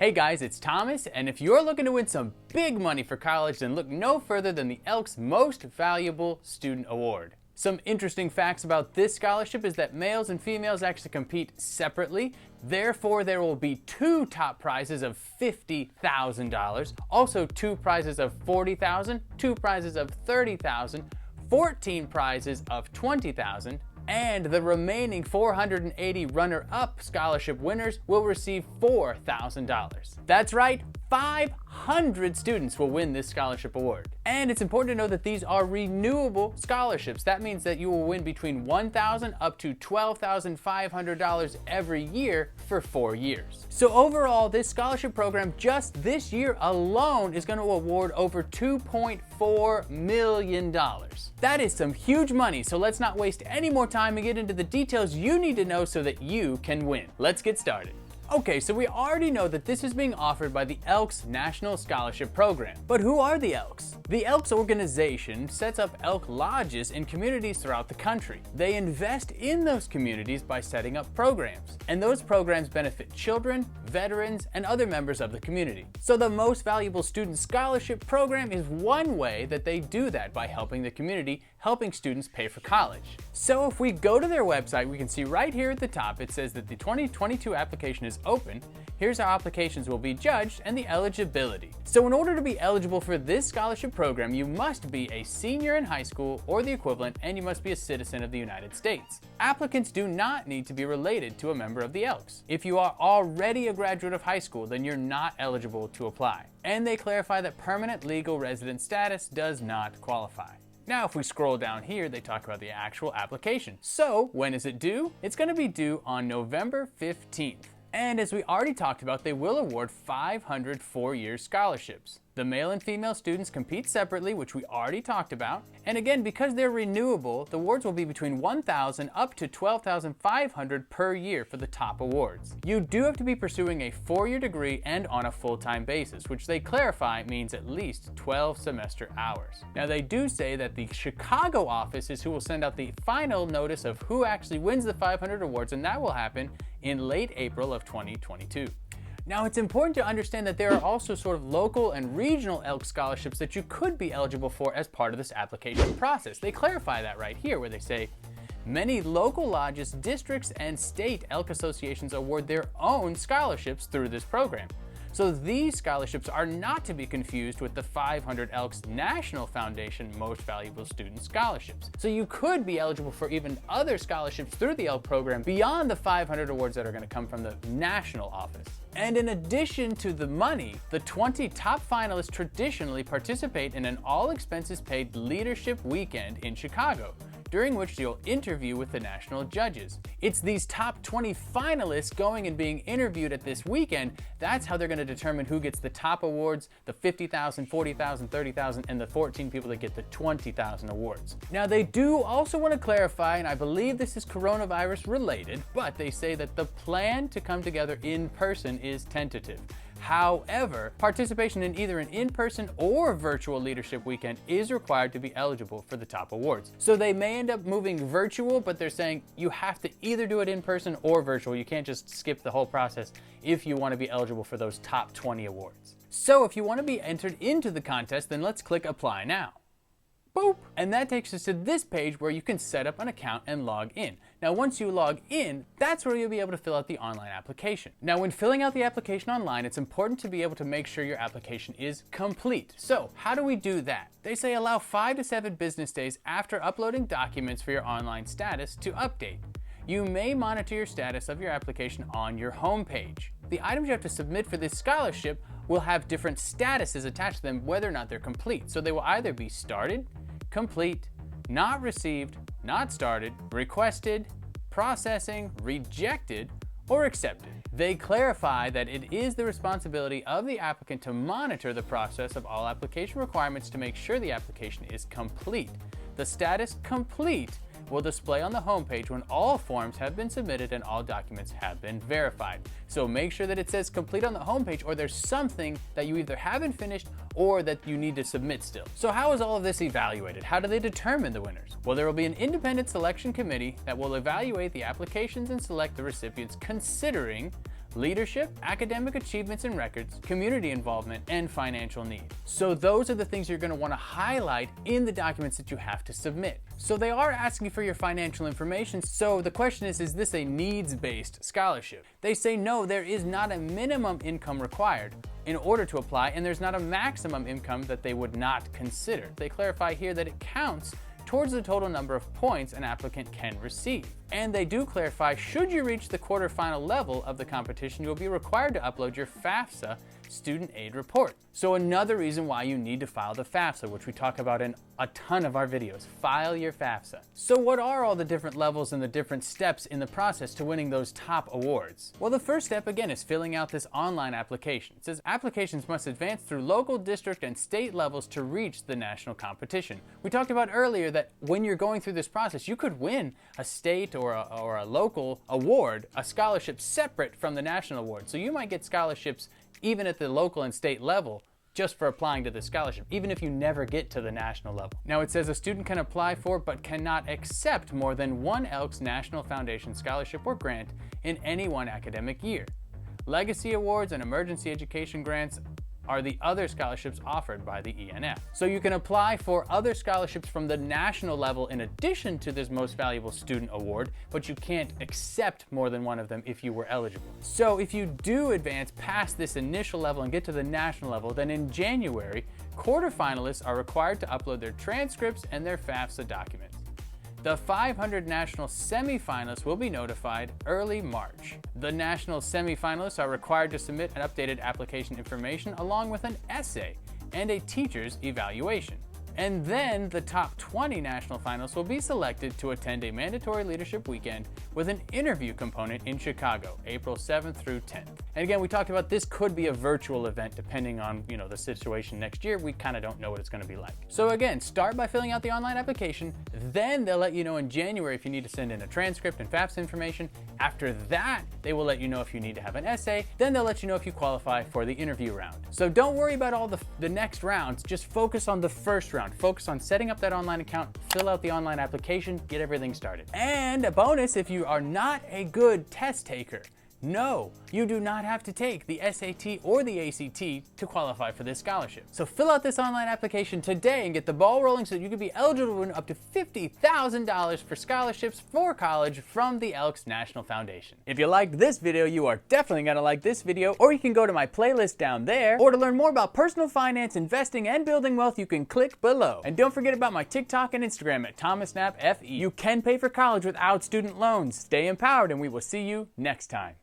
Hey guys, it's Thomas, and if you're looking to win some big money for college, then look no further than the Elks Most Valuable Student Award. Some interesting facts about this scholarship is that males and females actually compete separately. Therefore, there will be two top prizes of $50,000, also two prizes of $40,000, two prizes of $30,000, 14 prizes of $20,000, and the remaining 480 runner-up scholarship winners will receive $4,000. That's right, 500 students will win this scholarship award. And it's important to know that these are renewable scholarships. That means that you will win between $1,000 up to $12,500 every year for 4 years. So overall, this scholarship program just this year alone is going to award over $2.4 million. That is some huge money, so let's not waste any more time and get into the details you need to know so that you can win. Let's get started. Okay, so we already know that this is being offered by the Elks National Scholarship Program. But who are the Elks? The Elks organization sets up elk lodges in communities throughout the country. They invest in those communities by setting up programs, and those programs benefit children, veterans, and other members of the community. So the Most Valuable Student Scholarship Program is one way that they do that, by helping the community, helping students pay for college. So if we go to their website, we can see right here at the top, it says that the 2022 application is open. Here's how applications will be judged and the eligibility. So in order to be eligible for this scholarship program, you must be a senior in high school or the equivalent, and you must be a citizen of the United States. Applicants do not need to be related to a member of the Elks. If you are already a graduate of high school, then you're not eligible to apply. And they clarify that permanent legal resident status does not qualify. Now, if we scroll down here, they talk about the actual application. So when is it due? It's going to be due on November 15th. And as we already talked about, they will award 500 four-year scholarships. The male and female students compete separately, which we already talked about. And again, because they're renewable, the awards will be between $1,000 up to $12,500 per year for the top awards. You do have to be pursuing a 4-year degree and on a full-time basis, which they clarify means at least 12 semester hours. Now, they do say that the Chicago office is who will send out the final notice of who actually wins the 500 awards, and that will happen in late April of 2022. Now, it's important to understand that there are also sort of local and regional elk scholarships that you could be eligible for as part of this application process. They clarify that right here, where they say, many local lodges, districts, and state elk associations award their own scholarships through this program. So these scholarships are not to be confused with the 500 Elks National Foundation Most Valuable Student Scholarships. So you could be eligible for even other scholarships through the Elk program beyond the 500 awards that are going to come from the national office. And in addition to the money, the 20 top finalists traditionally participate in an all-expenses-paid leadership weekend in Chicago, during which you'll interview with the national judges. It's these top 20 finalists going and being interviewed at this weekend. That's how they're going to determine who gets the top awards, the $50,000, $40,000, $30,000, and the 14 people that get the $20,000 awards. Now, they do also want to clarify, and I believe this is coronavirus related, but they say that the plan to come together in person is tentative. However, participation in either an in-person or virtual leadership weekend is required to be eligible for the top awards. So they may end up moving virtual, but they're saying you have to either do it in person or virtual. You can't just skip the whole process if you want to be eligible for those top 20 awards. So if you want to be entered into the contest, then let's click Apply Now. Boop. And that takes us to this page where you can set up an account and log in. Now, once you log in, that's where you'll be able to fill out the online application. Now, when filling out the application online, it's important to be able to make sure your application is complete. So how do we do that? They say allow 5 to 7 business days after uploading documents for your online status to update. You may monitor your status of your application on your home page. The items you have to submit for this scholarship will have different statuses attached to them, whether or not they're complete. So they will either be started, complete, not received, not started, requested, processing, rejected, or accepted. They clarify that it is the responsibility of the applicant to monitor the process of all application requirements to make sure the application is complete. The status complete will display on the homepage when all forms have been submitted and all documents have been verified. So make sure that it says complete on the homepage, or there's something that you either haven't finished or that you need to submit still. So how is all of this evaluated? How do they determine the winners? Well, there will be an independent selection committee that will evaluate the applications and select the recipients considering leadership, academic achievements and records, community involvement, and financial need. So those are the things you're going to want to highlight in the documents that you have to submit. So they are asking for your financial information. So the question is this a needs-based scholarship? They say no, there is not a minimum income required in order to apply, and there's not a maximum income that they would not consider. They clarify here that it counts towards the total number of points an applicant can receive. And they do clarify, should you reach the quarterfinal level of the competition, you'll be required to upload your FAFSA student aid report. So another reason why you need to file the FAFSA, which we talk about in a ton of our videos. File your FAFSA. So what are all the different levels and the different steps in the process to winning those top awards? Well, the first step, again, is filling out this online application. It says applications must advance through local, district, and state levels to reach the national competition. We talked about earlier that when you're going through this process, you could win a state or a local award, a scholarship separate from the national award. So you might get scholarships even at the local and state level just for applying to the scholarship, even if you never get to the national level. Now it says a student can apply for but cannot accept more than one Elks National Foundation scholarship or grant in any one academic year. Legacy awards and emergency education grants are the other scholarships offered by the ENF. So you can apply for other scholarships from the national level in addition to this Most Valuable Student Award, but you can't accept more than one of them if you were eligible. So if you do advance past this initial level and get to the national level, then in January, quarterfinalists are required to upload their transcripts and their FAFSA documents. The 500 national semifinalists will be notified early March. The national semifinalists are required to submit an updated application information along with an essay and a teacher's evaluation. And then the top 20 national finalists will be selected to attend a mandatory leadership weekend with an interview component in Chicago, April 7th through 10th. And again, we talked about this could be a virtual event depending on, the situation next year. We kind of don't know what it's going to be like. So again, start by filling out the online application. Then they'll let you know in January if you need to send in a transcript and FAFSA information. After that, they will let you know if you need to have an essay. Then they'll let you know if you qualify for the interview round. So don't worry about all the next rounds. Just focus on the first round. Focus on setting up that online account, fill out the online application, get everything started. And a bonus if you are not a good test taker. No, you do not have to take the SAT or the ACT to qualify for this scholarship. So fill out this online application today and get the ball rolling so that you can be eligible to win up to $50,000 for scholarships for college from the Elks National Foundation. If you liked this video, you are definitely going to like this video, or you can go to my playlist down there, or to learn more about personal finance, investing, and building wealth, you can click below. And don't forget about my TikTok and Instagram at ThomasKnappFE. You can pay for college without student loans. Stay empowered, and we will see you next time.